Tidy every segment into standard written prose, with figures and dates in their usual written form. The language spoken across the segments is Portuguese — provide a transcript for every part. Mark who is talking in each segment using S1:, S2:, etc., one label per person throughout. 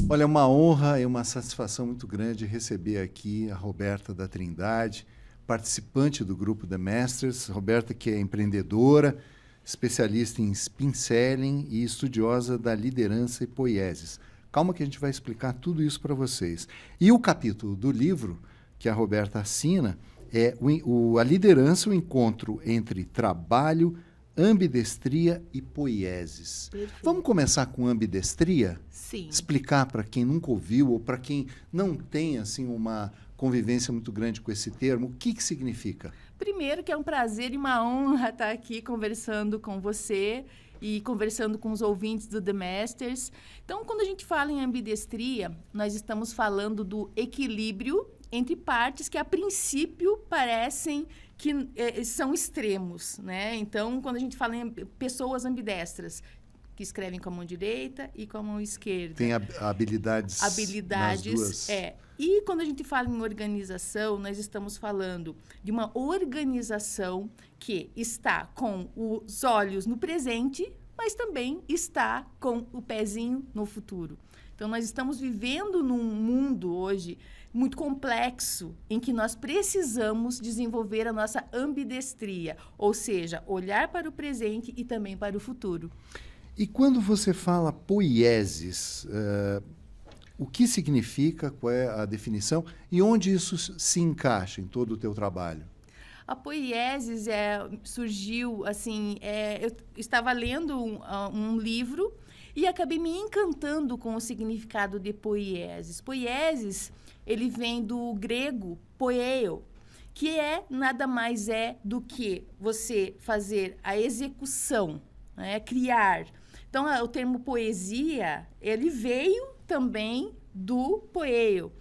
S1: Olha, é uma honra e uma satisfação muito grande receber aqui a Roberta da Trindade, participante do grupo The Masters. Roberta, que é empreendedora, especialista em spin selling e estudiosa da liderança e poieses. Calma que a gente vai explicar tudo isso para vocês. E o capítulo do livro que a Roberta assina é a liderança, o encontro entre trabalho, ambidestria e poieses.
S2: Perfeito.
S1: Vamos começar com ambidestria?
S2: Sim.
S1: Explicar para quem nunca ouviu ou para quem não tem assim uma convivência muito grande com esse termo, o que significa?
S2: Primeiro que é um prazer e uma honra estar aqui conversando com você e conversando com os ouvintes do The Masters. Então, quando a gente fala em ambidestria, nós estamos falando do equilíbrio entre partes que, a princípio, parecem que são extremos, né? Então, quando a gente fala em pessoas ambidestras, que escrevem com a mão direita e com a mão esquerda.
S1: Tem habilidades nas duas.
S2: E quando a gente fala em organização, nós estamos falando de uma organização que está com os olhos no presente, mas também está com o pezinho no futuro. Então, nós estamos vivendo num mundo hoje muito complexo, em que nós precisamos desenvolver a nossa ambidestria, ou seja, olhar para o presente e também para o futuro.
S1: E quando você fala poieses, o que significa, qual é a definição e onde isso se encaixa em todo o teu trabalho?
S2: A poieses surgiu, assim, eu estava lendo um livro e acabei me encantando com o significado de poieses. Poieses, ele vem do grego poieo, que nada mais do que você fazer a execução, né, criar. Então, o termo poesia, ele veio também do poieo.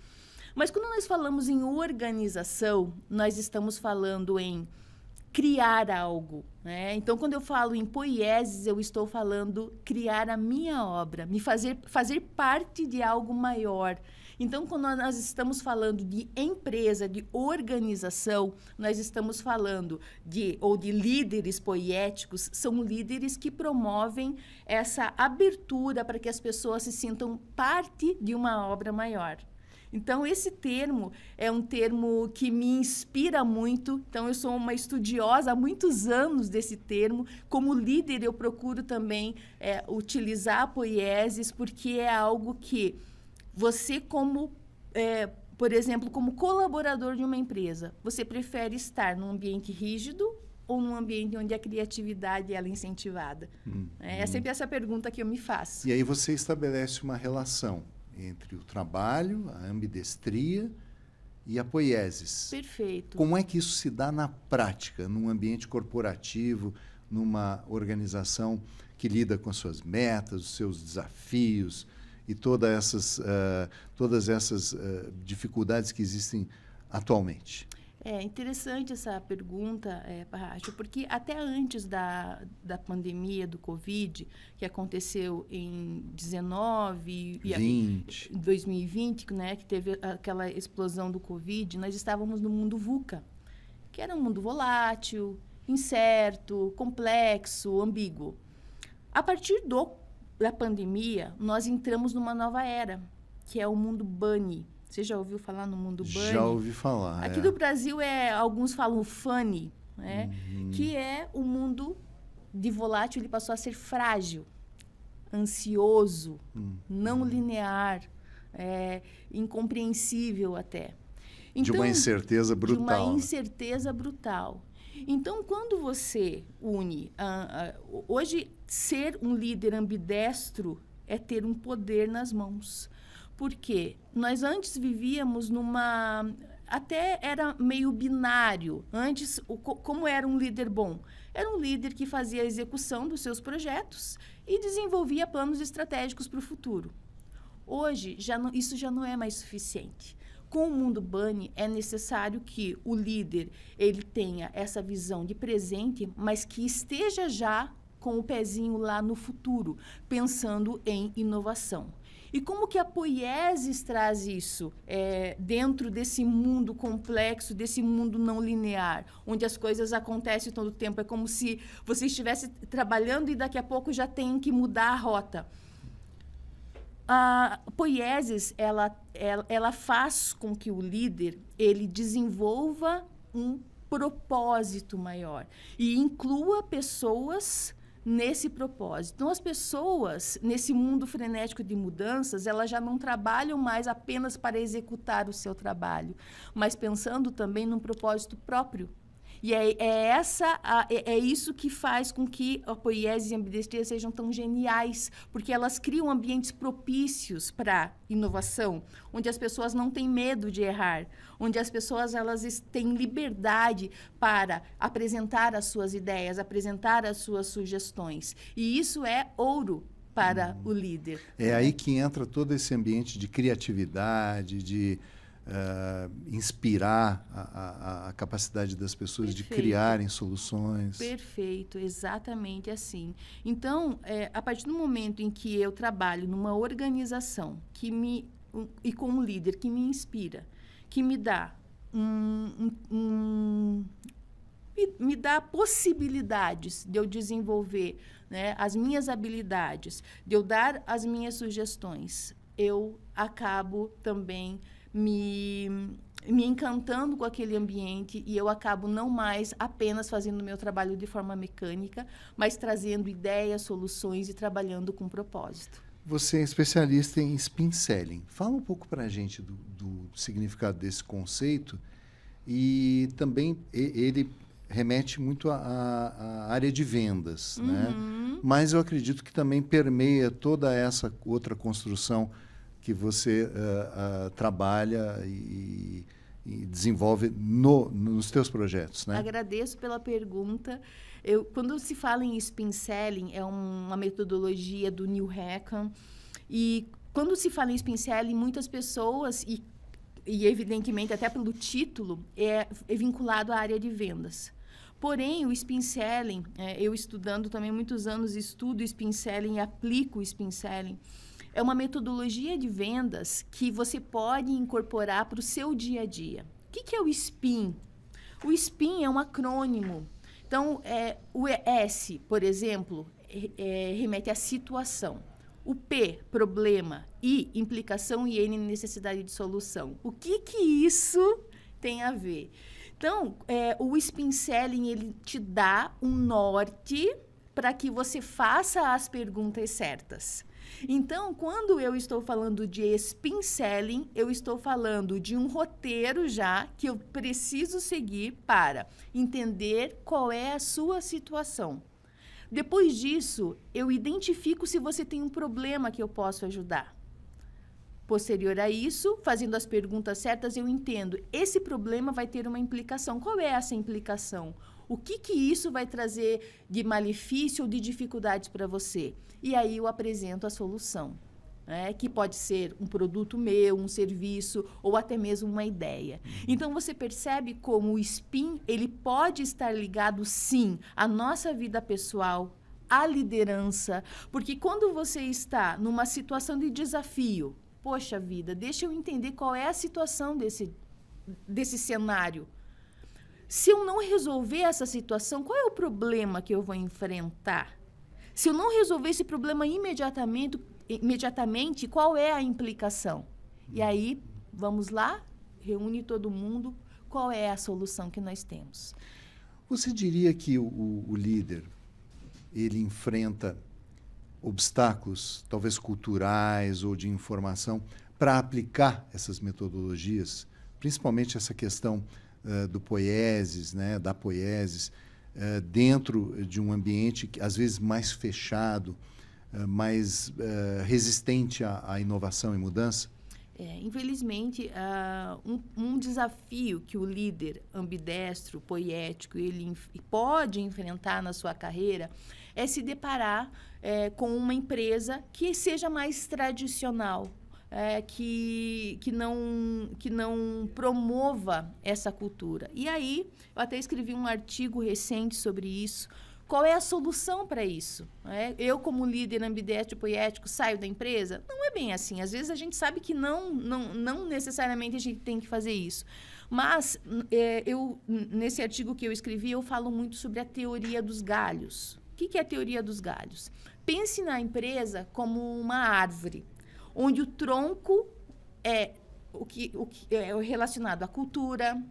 S2: Mas quando nós falamos em organização, nós estamos falando em criar algo, né? Então, quando eu falo em poieses, eu estou falando criar a minha obra, me fazer parte de algo maior. Então, quando nós estamos falando de empresa, de organização, nós estamos falando de líderes poéticos, são líderes que promovem essa abertura para que as pessoas se sintam parte de uma obra maior. Então, esse termo é um termo que me inspira muito. Então, eu sou uma estudiosa há muitos anos desse termo. Como líder, eu procuro também utilizar a poieses, porque é algo que você, por exemplo, como colaborador de uma empresa, você prefere estar num ambiente rígido ou num ambiente onde a criatividade ela é incentivada? É sempre essa pergunta que eu me faço.
S1: E aí você estabelece uma relação entre o trabalho, a ambidestria e a poieses.
S2: Perfeito.
S1: Como é que isso se dá na prática, num ambiente corporativo, numa organização que lida com as suas metas, os seus desafios e todas essas dificuldades que existem atualmente?
S2: É interessante essa pergunta, Parracho, porque até antes da pandemia do Covid, que aconteceu em 2020, né, que teve aquela explosão do Covid, nós estávamos no mundo VUCA, que era um mundo volátil, incerto, complexo, ambíguo. A partir da pandemia, nós entramos numa nova era, que é o mundo Bunny. Você já ouviu falar no mundo Bunny?
S1: Já ouvi falar.
S2: Aqui no Brasil, alguns falam funny, né? Que é o mundo de volátil, ele passou a ser frágil, ansioso, não linear, incompreensível até.
S1: Então, de uma incerteza brutal.
S2: De uma incerteza brutal. Então, quando você une... hoje, ser um líder ambidestro é ter um poder nas mãos. Por quê? Nós antes vivíamos até era meio binário. Antes, como era um líder bom? Era um líder que fazia a execução dos seus projetos e desenvolvia planos estratégicos para o futuro. Hoje, isso já não é mais suficiente. Com o mundo Bunny, é necessário que o líder ele tenha essa visão de presente, mas que esteja já com o pezinho lá no futuro, pensando em inovação. E como que a poiesis traz isso dentro desse mundo complexo, desse mundo não linear, onde as coisas acontecem todo o tempo? É como se você estivesse trabalhando e daqui a pouco já tem que mudar a rota. A poiesis, ela faz com que o líder ele desenvolva um propósito maior e inclua pessoas nesse propósito. Então, as pessoas, nesse mundo frenético de mudanças, elas já não trabalham mais apenas para executar o seu trabalho, mas pensando também num propósito próprio. E é isso que faz com que a poiesis e a ambidestria sejam tão geniais, porque elas criam ambientes propícios para inovação, onde as pessoas não têm medo de errar, onde as pessoas têm liberdade para apresentar as suas ideias, apresentar as suas sugestões. E isso é ouro para o líder.
S1: É aí que entra todo esse ambiente de criatividade, de inspirar a capacidade das pessoas de criarem soluções.
S2: Perfeito, exatamente assim. Então, a partir do momento em que eu trabalho numa organização e com um líder que me inspira, que me dá me dá possibilidades de eu desenvolver, né, as minhas habilidades, de eu dar as minhas sugestões, eu acabo também me encantando com aquele ambiente e eu acabo não mais apenas fazendo o meu trabalho de forma mecânica, mas trazendo ideias, soluções e trabalhando com propósito.
S1: Você é especialista em spin selling. Fala um pouco para a gente do significado desse conceito e também ele remete muito à área de vendas, né? Mas eu acredito que também permeia toda essa outra construção que você trabalha e desenvolve nos teus projetos, né?
S2: Agradeço pela pergunta. Quando se fala em spin selling, é uma metodologia do Neil Hackham. E quando se fala em spin selling, muitas pessoas, e evidentemente até pelo título, é vinculado à área de vendas. Porém, o spin selling, eu estudando também muitos anos, estudo spin selling e aplico o spin selling, é uma metodologia de vendas que você pode incorporar para o seu dia a dia. O que é o SPIN? O SPIN é um acrônimo. Então, o S, por exemplo, remete à situação. O P, problema. I, implicação e N, necessidade de solução. O que isso tem a ver? Então, o spin selling, ele te dá um norte para que você faça as perguntas certas. Então, quando eu estou falando de spin selling, eu estou falando de um roteiro já que eu preciso seguir para entender qual é a sua situação. Depois disso, eu identifico se você tem um problema que eu posso ajudar. Posterior a isso, fazendo as perguntas certas, eu entendo, esse problema vai ter uma implicação. Qual é essa implicação? O que isso vai trazer de malefício ou de dificuldades para você? E aí eu apresento a solução, né? Que pode ser um produto meu, um serviço ou até mesmo uma ideia. Então, você percebe como o SPIN ele pode estar ligado, sim, à nossa vida pessoal, à liderança, porque quando você está numa situação de desafio, poxa vida, deixa eu entender qual é a situação desse cenário. Se eu não resolver essa situação, qual é o problema que eu vou enfrentar? Se eu não resolver esse problema imediatamente, qual é a implicação? E aí, vamos lá, reúne todo mundo, qual é a solução que nós temos?
S1: Você diria que o líder, ele enfrenta obstáculos, talvez culturais ou de informação, para aplicar essas metodologias, principalmente essa questão do poiesis, né, da poiesis, dentro de um ambiente que, às vezes mais fechado, mais resistente à inovação e mudança?
S2: Infelizmente, um desafio que o líder ambidestro, poético, ele pode enfrentar na sua carreira é se deparar com uma empresa que seja mais tradicional, que não promova essa cultura. E aí, eu até escrevi um artigo recente sobre isso, qual é a solução para isso? Eu, como líder ambidestro e poético, saio da empresa? Não é bem assim. Às vezes a gente sabe que não necessariamente a gente tem que fazer isso. Mas, nesse artigo que eu escrevi, eu falo muito sobre a teoria dos galhos. O que é a teoria dos galhos? Pense na empresa como uma árvore, onde o tronco é o que é relacionado à cultura,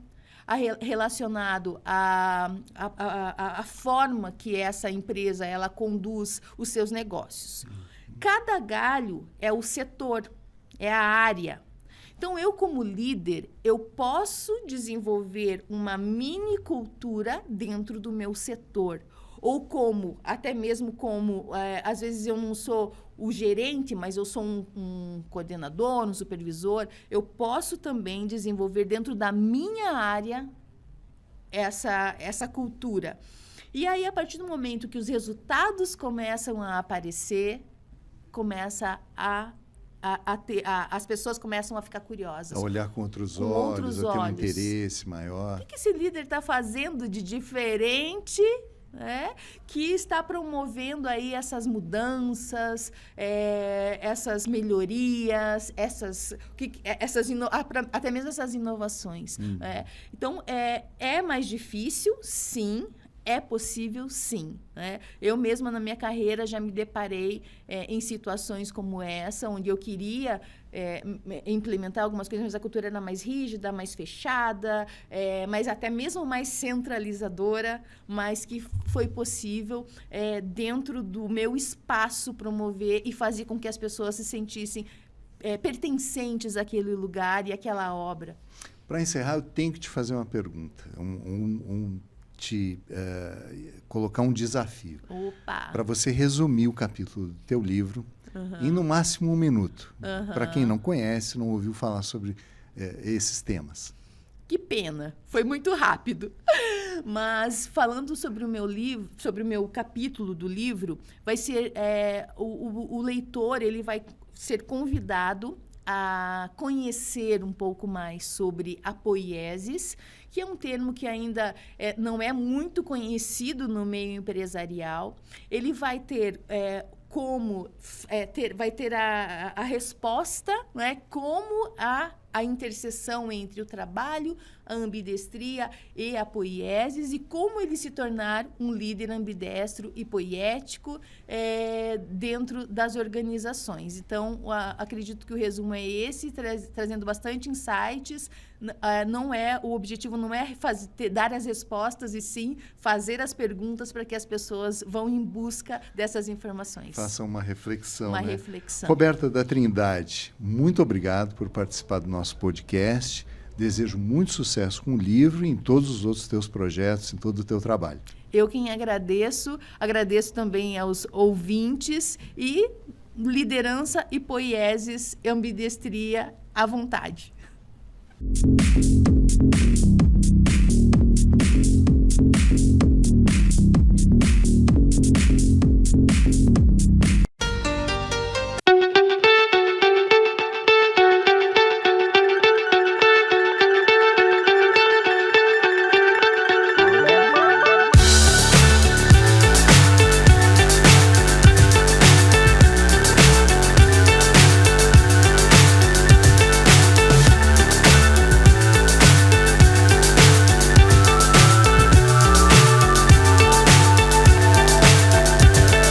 S2: relacionado à forma que essa empresa ela conduz os seus negócios. Cada galho é o setor, é a área. Então, eu, como líder, eu posso desenvolver uma mini cultura dentro do meu setor. Ou até mesmo às vezes eu não sou o gerente, mas eu sou um coordenador, um supervisor, eu posso também desenvolver dentro da minha área essa cultura. E aí, a partir do momento que os resultados começam a aparecer, as pessoas começam a ficar curiosas.
S1: A olhar com outros olhos, a ter um interesse maior.
S2: O que esse líder está fazendo de diferente, que está promovendo aí essas mudanças, essas melhorias, até mesmo essas inovações. Então, é mais difícil, sim. É possível, sim. Eu mesma, na minha carreira, já me deparei em situações como essa, onde eu queria implementar algumas coisas, mas a cultura era mais rígida, mais fechada, mas até mesmo mais centralizadora, mas que foi possível, dentro do meu espaço, promover e fazer com que as pessoas se sentissem pertencentes àquele lugar e àquela obra.
S1: Para encerrar, eu tenho que te fazer uma pergunta. Colocar um desafio. Para você resumir o capítulo do teu livro em, no máximo, 1 minuto. Para quem não conhece, não ouviu falar sobre esses temas.
S2: Que pena, foi muito rápido. Mas, falando sobre o meu livro, sobre o meu capítulo do livro, vai ser o leitor, ele vai ser convidado a conhecer um pouco mais sobre a poiesis, que é um termo que ainda não é muito conhecido no meio empresarial. Ele vai ter vai ter a resposta, como a interseção entre o trabalho, a ambidestria e a poiesis, e como ele se tornar um líder ambidestro e poético dentro das organizações. Então, acredito que o resumo é esse, trazendo bastante insights. O objetivo não é dar as respostas, e sim fazer as perguntas para que as pessoas vão em busca dessas informações.
S1: Façam uma reflexão.
S2: Reflexão.
S1: Roberta da Trindade, muito obrigado por participar do nosso podcast. Desejo muito sucesso com o livro e em todos os outros teus projetos, em todo o teu trabalho.
S2: Eu quem agradeço também aos ouvintes, e liderança e poiesis, ambidestria à vontade.